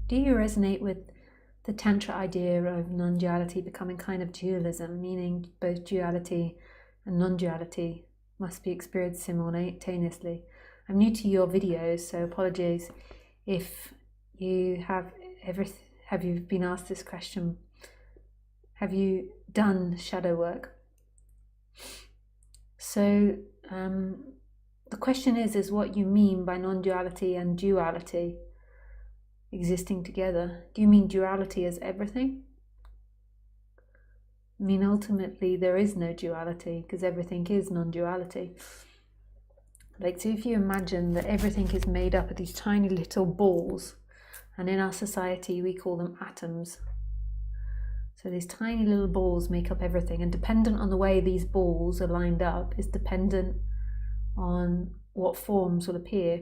Do you resonate with the Tantra idea of non-duality becoming kind of dualism, meaning both duality and non-duality must be experienced simultaneously? I'm new to your videos, so apologies if you have you been asked this question. Have you done shadow work? So the question is what you mean by non-duality and duality existing together. Do you mean duality as everything? I mean, ultimately there is no duality because everything is non-duality. Like, so if you imagine that everything is made up of these tiny little balls, and in our society we call them atoms. So these tiny little balls make up everything, and dependent on the way these balls are lined up is dependent on what forms will appear.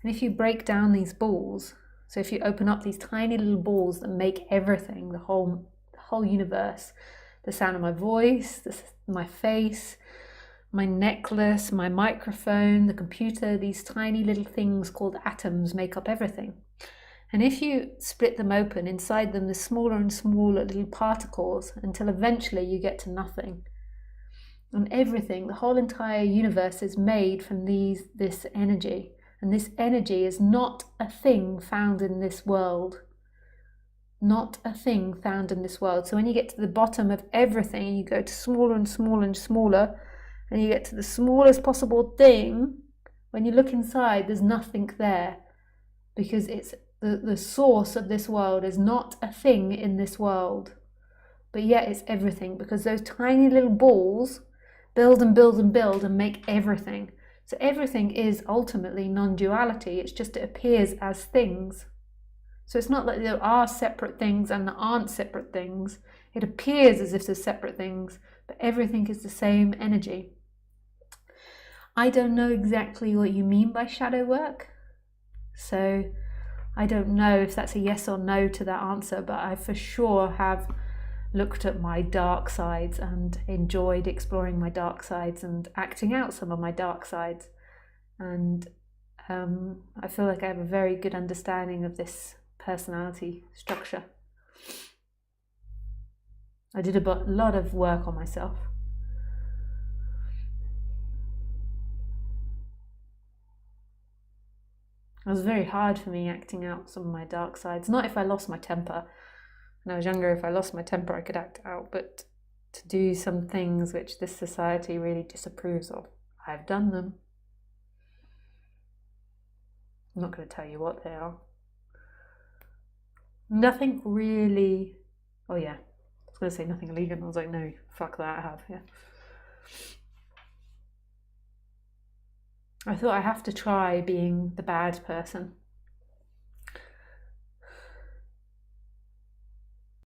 And if you break down these balls, so if you open up these tiny little balls that make everything, the whole universe, the sound of my voice, my face, my necklace, my microphone, the computer, these tiny little things called atoms make up everything. And if you split them open, inside them there's smaller and smaller little particles until eventually you get to nothing. And everything, the whole entire universe is made from this energy. And this energy is not a thing found in this world. Not a thing found in this world. So when you get to the bottom of everything, you go to smaller and smaller and smaller, and you get to the smallest possible thing, when you look inside, there's nothing there. Because it's the source of this world is not a thing in this world. But yet it's everything, because those tiny little balls build and build and build and make everything. So everything is ultimately non-duality. It's just it appears as things. So it's not like there are separate things and there aren't separate things. It appears as if there's separate things, but everything is the same energy. I don't know exactly what you mean by shadow work. So I don't know if that's a yes or no to that answer, but I for sure have looked at my dark sides and enjoyed exploring my dark sides and acting out some of my dark sides. And I feel like I have a very good understanding of this personality structure. I did a lot of work on myself. It was very hard for me acting out some of my dark sides. Not if I lost my temper. When I was younger, if I lost my temper, I could act out. But to do some things which this society really disapproves of, I've done them. I'm not going to tell you what they are. Nothing really... Oh yeah, I was going to say nothing illegal. I was like, no, fuck that, I have, yeah. I thought I have to try being the bad person.